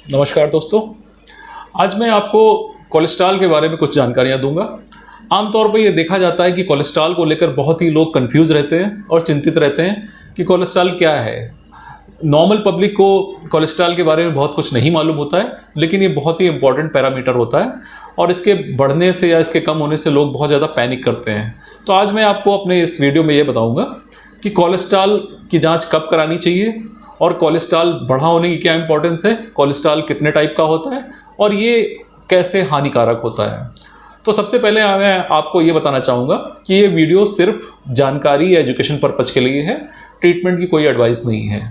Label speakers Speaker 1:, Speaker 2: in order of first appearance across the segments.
Speaker 1: नमस्कार दोस्तों। आज मैं आपको कोलेस्ट्रॉल के बारे में कुछ जानकारियां दूंगा। आमतौर पर यह देखा जाता है कि कोलेस्ट्रॉल को लेकर बहुत ही लोग कंफ्यूज रहते हैं और चिंतित रहते हैं कि कोलेस्ट्रॉल क्या है। नॉर्मल पब्लिक को कोलेस्ट्रॉल के बारे में बहुत कुछ नहीं मालूम होता है, लेकिन ये बहुत ही इंपॉर्टेंट पैरामीटर होता है और इसके बढ़ने से या इसके कम होने से लोग बहुत ज़्यादा पैनिक करते हैं। तो आज मैं आपको अपने इस वीडियो में ये बताऊँगा कि कोलेस्ट्रॉल की जाँच कब करानी चाहिए और कोलेस्ट्रॉल बढ़ा होने की क्या इंपॉर्टेंस है, कोलेस्ट्रॉल कितने टाइप का होता है और ये कैसे हानिकारक होता है। तो सबसे पहले मैं आपको ये बताना चाहूँगा कि ये वीडियो सिर्फ जानकारी या एजुकेशन पर्पज़ के लिए है, ट्रीटमेंट की कोई एडवाइस नहीं है।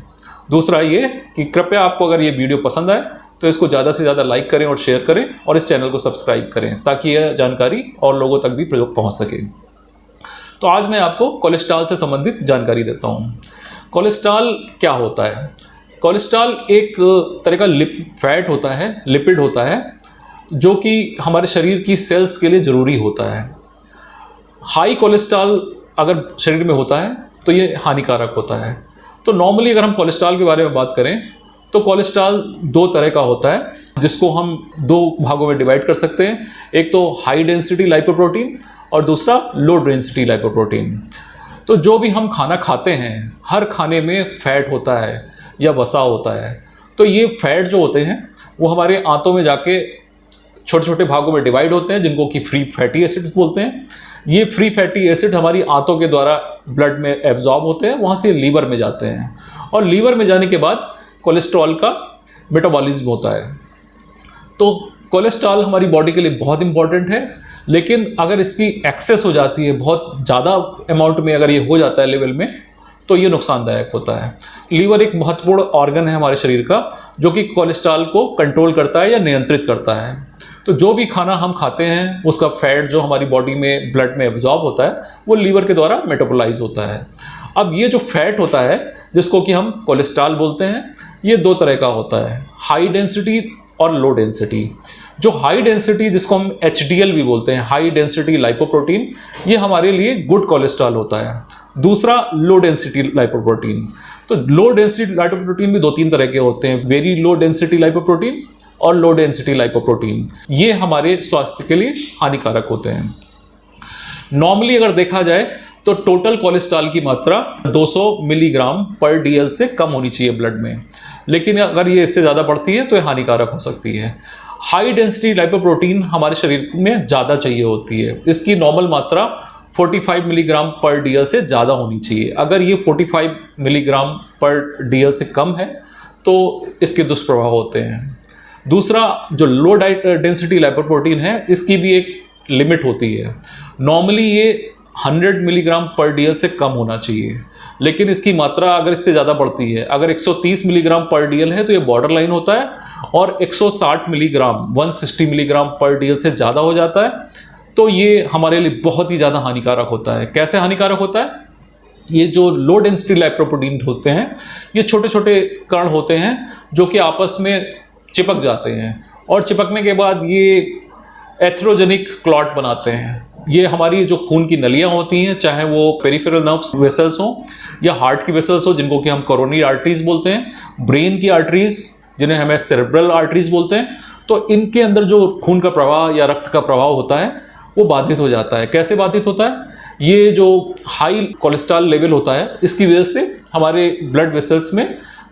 Speaker 1: दूसरा ये कि कृपया आपको अगर ये वीडियो पसंद आए तो इसको ज़्यादा से ज़्यादा लाइक करें और शेयर करें और इस चैनल को सब्सक्राइब करें ताकि यह जानकारी और लोगों तक भी पहुँच सके। तो आज मैं आपको कोलेस्ट्रॉल से संबंधित जानकारी देता हूँ। कोलेस्ट्रॉल क्या होता है? कोलेस्ट्रॉल एक तरह का फैट होता है, लिपिड होता है, जो कि हमारे शरीर की सेल्स के लिए ज़रूरी होता है। हाई कोलेस्ट्रॉल अगर शरीर में होता है तो ये हानिकारक होता है। तो नॉर्मली अगर हम कोलेस्ट्रॉल के बारे में बात करें तो कोलेस्ट्रॉल दो तरह का होता है, जिसको हम दो भागों में डिवाइड कर सकते हैं। एक तो हाई डेंसिटी लाइपोप्रोटीन और दूसरा लो डेंसिटी लाइपोप्रोटीन। तो जो भी हम खाना खाते हैं, हर खाने में फैट होता है या वसा होता है। तो ये फैट जो होते हैं वो हमारे आंतों में जाके छोटे छोटे भागों में डिवाइड होते हैं, जिनको कि फ्री फैटी एसिड्स बोलते हैं। ये फ्री फैटी एसिड हमारी आंतों के द्वारा ब्लड में एब्जॉर्ब होते हैं, वहाँ से लीवर में जाते हैं और लीवर में जाने के बाद कोलेस्ट्रॉल का मेटाबॉलिज्म होता है। तो कोलेस्ट्रॉल हमारी बॉडी के लिए बहुत इंपॉर्टेंट है, लेकिन अगर इसकी एक्सेस हो जाती है, बहुत ज़्यादा अमाउंट में अगर ये हो जाता है लेवल में, तो ये नुकसानदायक होता है। लीवर एक महत्वपूर्ण ऑर्गन है हमारे शरीर का, जो कि कोलेस्ट्रॉल को कंट्रोल करता है या नियंत्रित करता है। तो जो भी खाना हम खाते हैं उसका फैट जो हमारी बॉडी में ब्लड में एब्जॉर्ब होता है वो लीवर के द्वारा मेटाबोलाइज होता है। अब ये जो फैट होता है जिसको कि हम कोलेस्ट्रॉल बोलते हैं, ये दो तरह का होता है, हाई डेंसिटी और लो डेंसिटी। जो हाई डेंसिटी, जिसको हम HDL भी बोलते हैं, हाई डेंसिटी लाइपोप्रोटीन, ये हमारे लिए गुड कोलेस्ट्रॉल होता है। दूसरा लो डेंसिटी लाइपोप्रोटीन। तो लो डेंसिटी लाइपोप्रोटीन भी दो तीन तरह के होते हैं, वेरी लो डेंसिटी लाइपोप्रोटीन और लो डेंसिटी लाइपोप्रोटीन। ये हमारे स्वास्थ्य के लिए हानिकारक होते हैं। नॉर्मली अगर देखा जाए तो टोटल कोलेस्ट्रॉल की मात्रा 200 मिलीग्राम पर DL से कम होनी चाहिए ब्लड में, लेकिन अगर ये इससे ज़्यादा बढ़ती है तो ये हानिकारक हो सकती है। हाई डेंसिटी लाइपोप्रोटीन हमारे शरीर में ज़्यादा चाहिए होती है, इसकी नॉर्मल मात्रा 45 मिलीग्राम पर DL से ज़्यादा होनी चाहिए। अगर ये 45 मिलीग्राम पर DL से कम है तो इसके दुष्प्रभाव होते हैं। दूसरा जो लो डेंसिटी लाइपोप्रोटीन है, इसकी भी एक लिमिट होती है। नॉर्मली ये 100 मिलीग्राम पर DL से कम होना चाहिए, लेकिन इसकी मात्रा अगर इससे ज़्यादा बढ़ती है, अगर 130 मिलीग्राम पर DL है तो ये बॉर्डर लाइन होता है, और 160 मिलीग्राम 160 मिलीग्राम पर DL से ज़्यादा हो जाता है तो ये हमारे लिए बहुत ही ज़्यादा हानिकारक होता है। कैसे हानिकारक होता है? ये जो लो डेंसिटी लाइपोप्रोटीन होते हैं, ये छोटे छोटे कण होते हैं जो कि आपस में चिपक जाते हैं और चिपकने के बाद ये एथेरोजेनिक क्लॉट बनाते हैं। ये हमारी जो खून की नलियाँ होती हैं, चाहे वो पेरिफेरल नर्व्स वेसल्स हों या हार्ट की वेसल्स हो, जिनको कि हम कोरोनरी आर्टरीज बोलते हैं, ब्रेन की आर्टरीज जिन्हें हमें सेरेब्रल आर्टरीज बोलते हैं, तो इनके अंदर जो खून का प्रवाह या रक्त का प्रवाह होता है वो बाधित हो जाता है। कैसे बाधित होता है? ये जो हाई कोलेस्ट्रॉल लेवल होता है, इसकी वजह से हमारे ब्लड वेसल्स में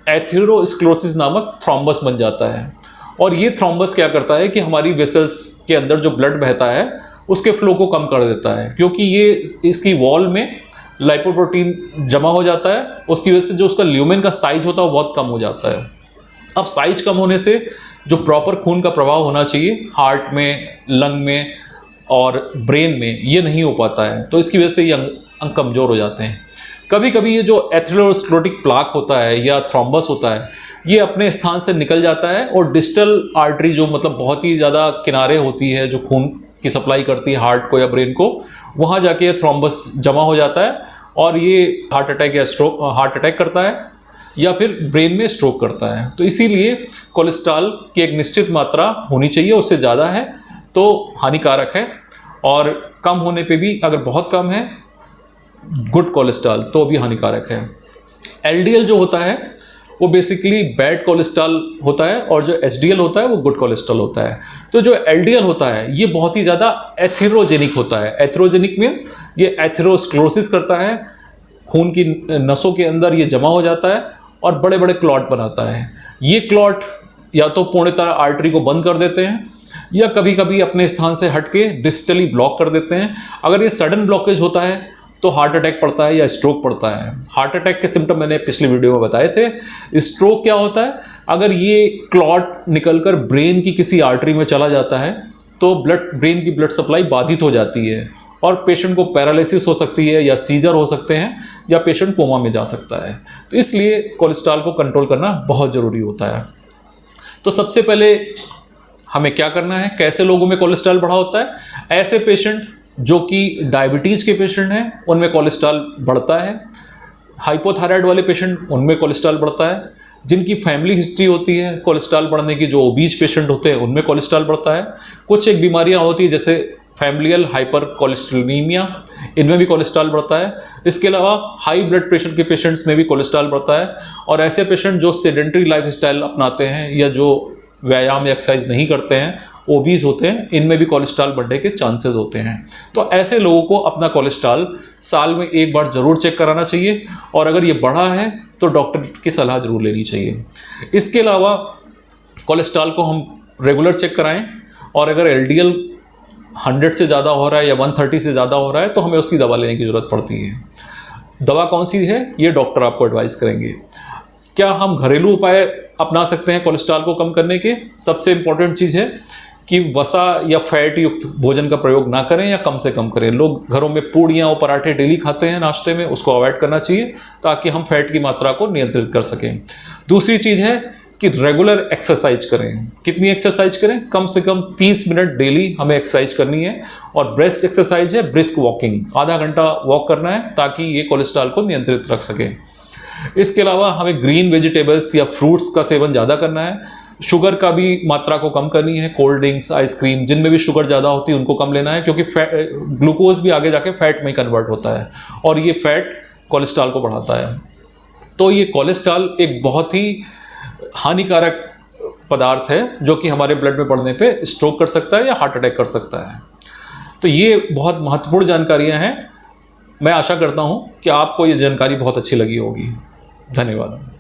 Speaker 1: एथेरोस्क्लेरोसिस नामक थ्रोम्बस बन जाता है, और ये थ्रोम्बस क्या करता है कि हमारी वेसल्स के अंदर जो ब्लड बहता है उसके फ्लो को कम कर देता है, क्योंकि ये इसकी वॉल में लाइपोप्रोटीन जमा हो जाता है। उसकी वजह से जो उसका ल्यूमेन का साइज होता है वो बहुत कम हो जाता है। अब साइज कम होने से जो प्रॉपर खून का प्रवाह होना चाहिए हार्ट में, लंग में और ब्रेन में, ये नहीं हो पाता है, तो इसकी वजह से ये अंग कमज़ोर हो जाते हैं। कभी कभी ये जो एथेरोस्क्लेरोटिक प्लाक होता है या थ्रोम्बस होता है, ये अपने स्थान से निकल जाता है और डिस्टल आर्टरी, जो मतलब बहुत ही ज़्यादा किनारे होती है, जो खून की सप्लाई करती है हार्ट को या ब्रेन को, वहाँ जाके थ्रोम्बस जमा हो जाता है और ये हार्ट अटैक करता है या फिर ब्रेन में स्ट्रोक करता है। तो इसीलिए कोलेस्ट्रॉल की एक निश्चित मात्रा होनी चाहिए, उससे ज़्यादा है तो हानिकारक है, और कम होने पे भी, अगर बहुत कम है गुड कोलेस्ट्रॉल, तो भी हानिकारक है। LDL जो होता है वो बेसिकली बैड कोलेस्ट्रॉल होता है और जो एचडीएल होता है वो गुड कोलेस्ट्रॉल होता है। तो जो एलडीएल होता है ये बहुत ही ज़्यादा एथेरोजेनिक होता है। एथेरोजेनिक मीन्स ये एथेरोस्क्लेरोसिस करता है, खून की नसों के अंदर ये जमा हो जाता है और बड़े बड़े क्लॉट बनाता है। ये क्लॉट या तो पूर्णतः आर्टरी को बंद कर देते हैं या कभी कभी अपने स्थान से हटके डिस्टली ब्लॉक कर देते हैं। अगर ये सडन ब्लॉकेज होता है तो हार्ट अटैक पड़ता है या स्ट्रोक पड़ता है। हार्ट अटैक के सिम्टम मैंने पिछले वीडियो में बताए थे। स्ट्रोक क्या होता है, अगर ये क्लॉट निकलकर ब्रेन की किसी आर्टरी में चला जाता है तो ब्रेन की ब्लड सप्लाई बाधित हो जाती है और पेशेंट को पैरालिसिस हो सकती है या सीजर हो सकते हैं या पेशेंट कोमा में जा सकता है। तो इसलिए कोलेस्ट्रॉल को कंट्रोल करना बहुत ज़रूरी होता है। तो सबसे पहले हमें क्या करना है, कैसे लोगों में कोलेस्ट्रॉल बढ़ा होता है। ऐसे पेशेंट जो कि डायबिटीज़ के पेशेंट हैं उनमें कोलेस्ट्रॉल बढ़ता है। हाइपोथायराइड वाले पेशेंट उनमें कोलेस्ट्रॉल बढ़ता है। जिनकी फैमिली हिस्ट्री होती है कोलेस्ट्रॉल बढ़ने की, जो ओबीज पेशेंट होते हैं उनमें कोलेस्ट्रॉल बढ़ता है। कुछ एक बीमारियां होती है जैसे फैमिलियल हाइपर कोलेस्ट्रोलिनीमिया, इनमें भी कोलेस्ट्रॉल बढ़ता है। इसके अलावा हाई ब्लड प्रेशर के पेशेंट्स में भी कोलेस्ट्रॉल बढ़ता है। और ऐसे पेशेंट जो सेडेंटरी लाइफस्टाइल अपनाते हैं या जो व्यायाम या एक्सरसाइज नहीं करते हैं, ओबीज होते हैं, इनमें भी कोलेस्ट्रॉल बढ़ने के चांसेस होते हैं। तो ऐसे लोगों को अपना कोलेस्ट्रॉल साल में एक बार जरूर चेक कराना चाहिए और अगर ये बढ़ा है तो डॉक्टर की सलाह जरूर लेनी चाहिए। इसके अलावा कोलेस्ट्रॉल को हम रेगुलर चेक कराएं और अगर एलडीएल 100 से ज़्यादा हो रहा है या 130 से ज़्यादा हो रहा है तो हमें उसकी दवा लेने की ज़रूरत पड़ती है। दवा कौन सी है ये डॉक्टर आपको एडवाइस करेंगे। क्या हम घरेलू उपाय अपना सकते हैं कोलेस्ट्रॉल को कम करने के? सबसे इम्पॉर्टेंट चीज़ है कि वसा या फैट युक्त भोजन का प्रयोग ना करें या कम से कम करें। लोग घरों में पूड़ियाँ और पराठे डेली खाते हैं नाश्ते में, उसको अवॉइड करना चाहिए ताकि हम फैट की मात्रा को नियंत्रित कर सकें। दूसरी चीज़ है कि रेगुलर एक्सरसाइज करें। कितनी एक्सरसाइज करें? कम से कम 30 मिनट डेली हमें एक्सरसाइज करनी है। और बेस्ट एक्सरसाइज है ब्रिस्क वॉकिंग, आधा घंटा वॉक करना है ताकि ये कोलेस्ट्रॉल को नियंत्रित रख सके। इसके अलावा हमें ग्रीन वेजिटेबल्स या फ्रूट्स का सेवन ज़्यादा करना है। शुगर का भी मात्रा को कम करनी है। कोल्ड ड्रिंक्स, आइसक्रीम जिनमें भी शुगर ज़्यादा होती है उनको कम लेना है क्योंकि ग्लूकोज भी आगे जाके फैट में कन्वर्ट होता है और ये फैट कोलेस्ट्रॉल को बढ़ाता है। तो ये कोलेस्ट्रॉल एक बहुत ही हानिकारक पदार्थ है जो कि हमारे ब्लड में बढ़ने पे स्ट्रोक कर सकता है या हार्ट अटैक कर सकता है। तो ये बहुत महत्वपूर्ण जानकारियां हैं। मैं आशा करता हूं कि आपको ये जानकारी बहुत अच्छी लगी होगी। धन्यवाद।